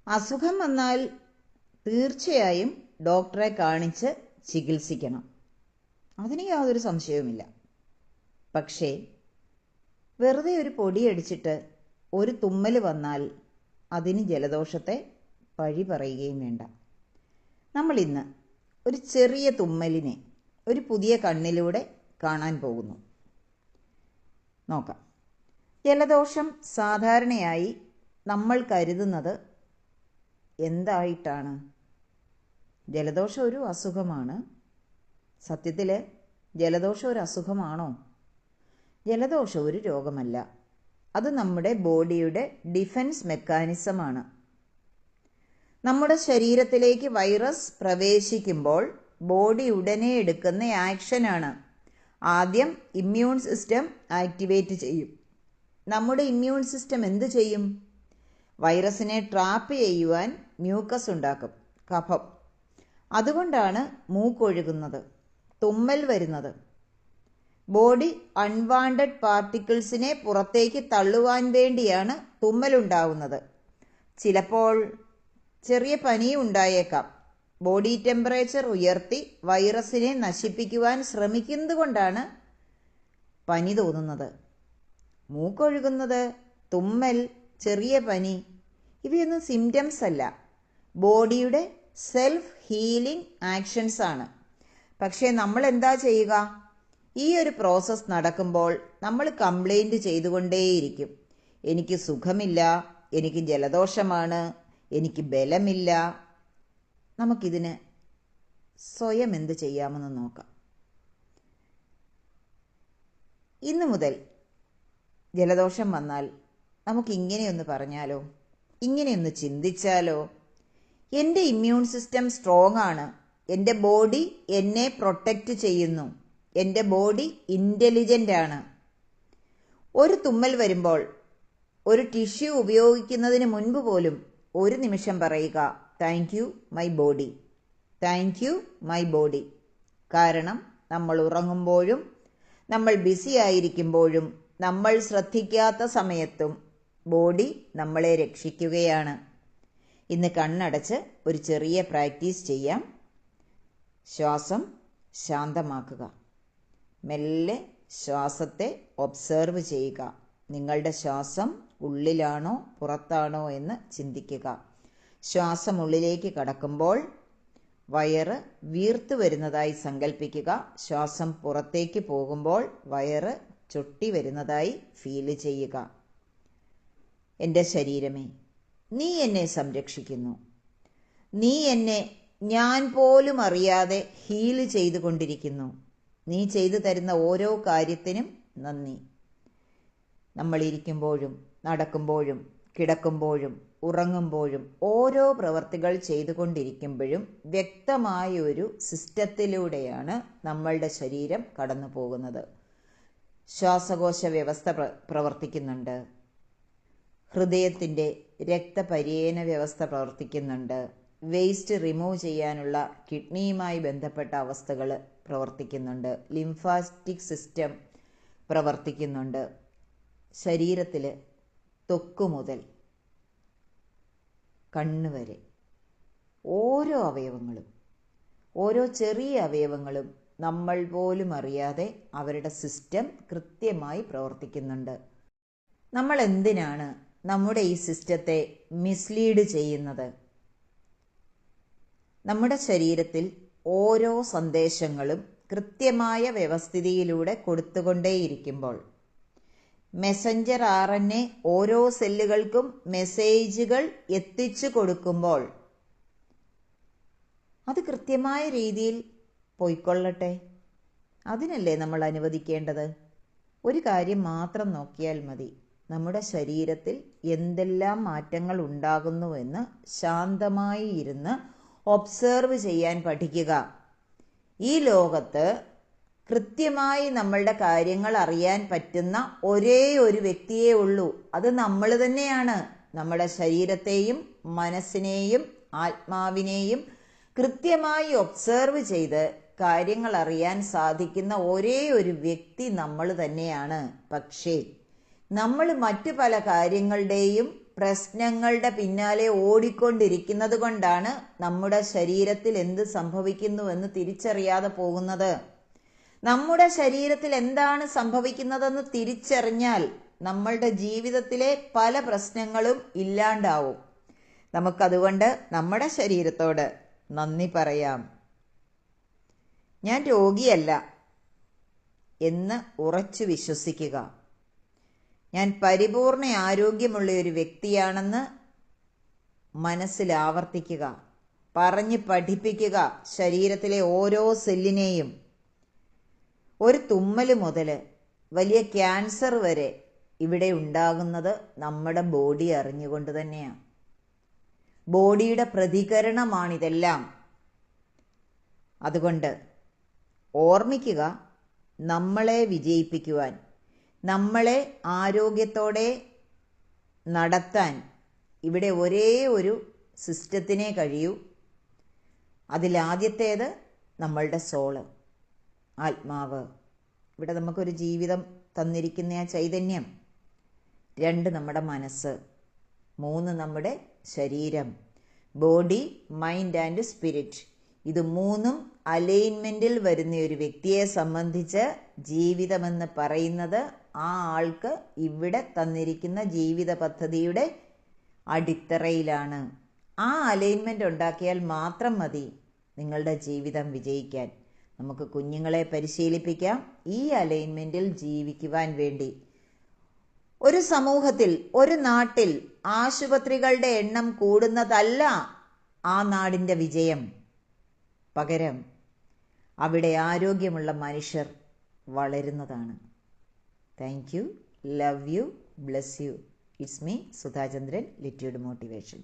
അസുഖം വന്നാൽ തീർച്ചയായും ഡോക്ടറെ കാണിച്ച് ചികിത്സിക്കണം, അതിന് യാതൊരു സംശയവുമില്ല. പക്ഷേ വെറുതെ ഒരു പൊടിയടിച്ചിട്ട് ഒരു തുമ്മൽ വന്നാൽ അതിന് ജലദോഷത്തെ പഴി പറയുകയും വേണ്ട. നമ്മൾ ഇന്ന് ഒരു ചെറിയ തുമ്മലിനെ ഒരു പുതിയ കണ്ണിലൂടെ കാണാൻ പോകുന്നു. നോക്കാം. ജലദോഷം സാധാരണയായി നമ്മൾ കരുതുന്നത് എന്തായിട്ടാണ്? ജലദോഷം ഒരു അസുഖമാണ്. സത്യത്തിൽ ജലദോഷം ഒരു അസുഖമാണോ? ജലദോഷം ഒരു രോഗമല്ല, അത് നമ്മുടെ ബോഡിയുടെ ഡിഫൻസ് മെക്കാനിസമാണ്. നമ്മുടെ ശരീരത്തിലേക്ക് വൈറസ് പ്രവേശിക്കുമ്പോൾ ബോഡി ഉടനെ എടുക്കുന്ന ആക്ഷനാണ് ആദ്യം ഇമ്മ്യൂൺ സിസ്റ്റം ആക്ടിവേറ്റ് ചെയ്യും. നമ്മുടെ ഇമ്മ്യൂൺ സിസ്റ്റം എന്ത് ചെയ്യും? വൈറസിനെ ട്രാപ്പ് ചെയ്യുവാൻ മ്യൂക്കസ് ഉണ്ടാക്കും, കഫം. അതുകൊണ്ടാണ് മൂക്കൊഴുകുന്നത്, തുമ്മൽ വരുന്നത്. ബോഡി അൺവാണ്ടഡ് പാർട്ടിക്കിൾസിനെ പുറത്തേക്ക് തള്ളുവാൻ വേണ്ടിയാണ് തുമ്മലുണ്ടാവുന്നത്. ചിലപ്പോൾ ചെറിയ പനിയും ഉണ്ടായേക്കാം. ബോഡി ടെമ്പറേച്ചർ ഉയർത്തി വൈറസിനെ നശിപ്പിക്കുവാൻ ശ്രമിക്കുന്നത് കൊണ്ടാണ് പനി തോന്നുന്നത്. മൂക്കൊഴുകുന്നത്, തുമ്മൽ, ചെറിയ പനി ഇവയൊന്നും സിംറ്റംസ് അല്ല, ബോഡിയുടെ സെൽഫ് ഹീലിംഗ് ആക്ഷൻസ് ആണ്. പക്ഷേ നമ്മൾ എന്താ ചെയ്യുക? ഈ ഒരു പ്രോസസ്സ് നടക്കുമ്പോൾ നമ്മൾ കംപ്ലൈൻറ്റ് ചെയ്തുകൊണ്ടേയിരിക്കും. എനിക്ക് സുഖമില്ല, എനിക്ക് ജലദോഷമാണ്, എനിക്ക് ബലമില്ല. നമുക്കിതിന് സ്വയം എന്ത് ചെയ്യാമെന്ന് നോക്കാം. ഇന്നു മുതൽ ജലദോഷം വന്നാൽ നമുക്കിങ്ങനെയൊന്ന് പറഞ്ഞാലോ, ഇങ്ങനെയൊന്ന് ചിന്തിച്ചാലോ? എൻ്റെ ഇമ്മ്യൂൺ സിസ്റ്റം സ്ട്രോങ് ആണ്, എൻ്റെ ബോഡി എന്നെ പ്രൊട്ടക്റ്റ് ചെയ്യുന്നു, എൻ്റെ ബോഡി ഇൻ്റലിജൻ്റ് ആണ്. ഒരു തുമ്മൽ വരുമ്പോൾ ഒരു ടിഷ്യൂ ഉപയോഗിക്കുന്നതിന് മുൻപ് പോലും ഒരു നിമിഷം പറയുക, thank you my body, thank you my body. കാരണം നമ്മൾ ഉറങ്ങുമ്പോഴും നമ്മൾ ബിസി ആയിരിക്കുമ്പോഴും നമ്മൾ ശ്രദ്ധിക്കാത്ത സമയത്തും ബോഡി നമ്മളെ രക്ഷിക്കുകയാണ്. ഇന്ന് കണ്ണടച്ച് ഒരു ചെറിയ പ്രാക്ടീസ് ചെയ്യാം. ശ്വാസം ശാന്തമാക്കുക. മെല്ലെ ശ്വാസത്തെ ഒബ്സർവ് ചെയ്യുക. നിങ്ങളുടെ ശ്വാസം ഉള്ളിലാണോ പുറത്താണോ എന്ന് ചിന്തിക്കുക. ശ്വാസം ഉള്ളിലേക്ക് കടക്കുമ്പോൾ വയറ് വീർത്ത് വരുന്നതായി സങ്കല്പിക്കുക. ശ്വാസം പുറത്തേക്ക് പോകുമ്പോൾ വയറ് ചൊട്ടി വരുന്നതായി ഫീൽ ചെയ്യുക. എൻ്റെ ശരീരമേ, നീ എന്നെ സംരക്ഷിക്കുന്നു. നീ എന്നെ ഞാൻ പോലും അറിയാതെ ഹീൽ ചെയ്തുകൊണ്ടിരിക്കുന്നു. നീ ചെയ്തു തരുന്ന ഓരോ കാര്യത്തിനും നന്ദി. നമ്മൾ ഇരിക്കുമ്പോഴും നടക്കുമ്പോഴും കിടക്കുമ്പോഴും ഉറങ്ങുമ്പോഴും ഓരോ പ്രവർത്തികൾ ചെയ്തുകൊണ്ടിരിക്കുമ്പോഴും വ്യക്തമായ ഒരു സിസ്റ്റത്തിലൂടെയാണ് നമ്മളുടെ ശരീരം കടന്നു പോകുന്നത്. ശ്വാസകോശ വ്യവസ്ഥ പ്രവർത്തിക്കുന്നുണ്ട്, ഹൃദയത്തിൻ്റെ രക്തപര്യന വ്യവസ്ഥ പ്രവർത്തിക്കുന്നുണ്ട്, വേസ്റ്റ് റിമൂവ് ചെയ്യാനുള്ള കിഡ്നിയുമായി ബന്ധപ്പെട്ട അവസ്ഥകൾ പ്രവർത്തിക്കുന്നുണ്ട്, ലിംഫാറ്റിക് സിസ്റ്റം പ്രവർത്തിക്കുന്നുണ്ട്. ശരീരത്തിൽ ത്വക്ക് മുതൽ കണ്ണ് വരെ ഓരോ അവയവങ്ങളും, ഓരോ ചെറിയ അവയവങ്ങളും നമ്മൾ പോലും അറിയാതെ അവരുടെ സിസ്റ്റം കൃത്യമായി പ്രവർത്തിക്കുന്നുണ്ട്. നമ്മൾ എന്തിനാണ് നമ്മുടെ ഈ സിസ്റ്റത്തെ മിസ്ലീഡ് ചെയ്യുന്നത്? നമ്മുടെ ശരീരത്തിൽ ഓരോ സന്ദേശങ്ങളും കൃത്യമായ വ്യവസ്ഥിതിയിലൂടെ കൊടുത്തുകൊണ്ടേയിരിക്കുമ്പോൾ, മെസഞ്ചർ RNA ഓരോ സെല്ലുകൾക്കും മെസ്സേജുകൾ എത്തിച്ചു കൊടുക്കുമ്പോൾ അത് കൃത്യമായ രീതിയിൽ പോയിക്കൊള്ളട്ടെ. അതിനല്ലേ നമ്മൾ അനുവദിക്കേണ്ടത്? ഒരു കാര്യം മാത്രം നോക്കിയാൽ മതി. നമ്മുടെ ശരീരത്തിൽ എന്തെല്ലാം മാറ്റങ്ങൾ ഉണ്ടാകുന്നുവെന്ന് ശാന്തമായി ഇരുന്ന് ഒബ്സർവ് ചെയ്യാൻ പഠിക്കുക. ഈ ലോകത്ത് കൃത്യമായി നമ്മളുടെ കാര്യങ്ങൾ അറിയാൻ പറ്റുന്ന ഒരേ ഒരു വ്യക്തിയേ ഉള്ളൂ, അത് നമ്മൾ തന്നെയാണ്. നമ്മുടെ ശരീരത്തെയും മനസ്സിനെയും ആത്മാവിനെയും കൃത്യമായി ഒബ്സർവ് ചെയ്ത് കാര്യങ്ങൾ അറിയാൻ സാധിക്കുന്ന ഒരേ ഒരു വ്യക്തി നമ്മൾ തന്നെയാണ്. പക്ഷേ നമ്മൾ മറ്റു പല കാര്യങ്ങളുടെയും പ്രശ്നങ്ങളുടെ പിന്നാലെ ഓടിക്കൊണ്ടിരിക്കുന്നത് കൊണ്ടാണ് നമ്മുടെ ശരീരത്തിൽ എന്ത് സംഭവിക്കുന്നുവെന്ന് തിരിച്ചറിയാതെ പോകുന്നത്. നമ്മുടെ ശരീരത്തിൽ എന്താണ് സംഭവിക്കുന്നതെന്ന് തിരിച്ചറിഞ്ഞാൽ നമ്മളുടെ ജീവിതത്തിലെ പല പ്രശ്നങ്ങളും ഇല്ലാണ്ടാവും. നമുക്കതുകൊണ്ട് നമ്മുടെ ശരീരത്തോട് നന്ദി പറയാം. ഞാൻ രോഗിയല്ല എന്ന് ഉറച്ചു വിശ്വസിക്കുക. ഞാൻ പരിപൂർണ ആരോഗ്യമുള്ള ഒരു വ്യക്തിയാണെന്ന് മനസ്സിൽ ആവർത്തിക്കുക. പറഞ്ഞ് പഠിപ്പിക്കുക ശരീരത്തിലെ ഓരോ സെല്ലിനെയും. ഒരു തുമ്മൽ മുതൽ വലിയ ക്യാൻസർ വരെ ഇവിടെ ഉണ്ടാകുന്നത് നമ്മുടെ ബോഡി അറിഞ്ഞുകൊണ്ട് തന്നെയാണ്. ബോഡിയുടെ പ്രതികരണമാണിതെല്ലാം. അതുകൊണ്ട് ഓർമ്മിക്കുക, നമ്മളെ വിജയിപ്പിക്കുവാൻ, നമ്മളെ ആരോഗ്യത്തോടെ നടത്താൻ ഇവിടെ ഒരേ ഒരു സിസ്റ്റത്തിനെ കഴിയൂ. അതിലാദ്യത്തേത് നമ്മളുടെ സോള്, ആത്മാവ്. ഇവിടെ നമുക്കൊരു ജീവിതം തന്നിരിക്കുന്ന ആ ചൈതന്യം. 2 നമ്മുടെ മനസ്സ്, 3 നമ്മുടെ ശരീരം, ബോഡി, മൈൻഡ് ആൻഡ് സ്പിരിറ്റ്. ഇത് 3ഉം അലൈൻമെൻറ്റിൽ വരുന്ന ഒരു വ്യക്തിയെ സംബന്ധിച്ച് ജീവിതമെന്ന് പറയുന്നത് ആ ആൾക്ക് ഇവിടെ തന്നിരിക്കുന്ന ജീവിത പദ്ധതിയുടെ അടിത്തറയിലാണ്. ആ അലൈൻമെൻ്റ് ഉണ്ടാക്കിയാൽ മാത്രം മതി നിങ്ങളുടെ ജീവിതം വിജയിക്കാൻ. നമുക്ക് കുഞ്ഞുങ്ങളെ പരിശീലിപ്പിക്കാം ഈ അലൈൻമെൻറ്റിൽ ജീവിക്കുവാൻ വേണ്ടി. ഒരു സമൂഹത്തിൽ, ഒരു നാട്ടിൽ ആശുപത്രികളുടെ എണ്ണം കൂടുന്നതല്ല ആ നാടിൻ്റെ വിജയം. പകരം അവിടെ ആരോഗ്യമുള്ള മനുഷ്യർ വളരുന്നതാണ്. Thank you, love you, bless you. It's me Sudha Chandran, latitude motivation.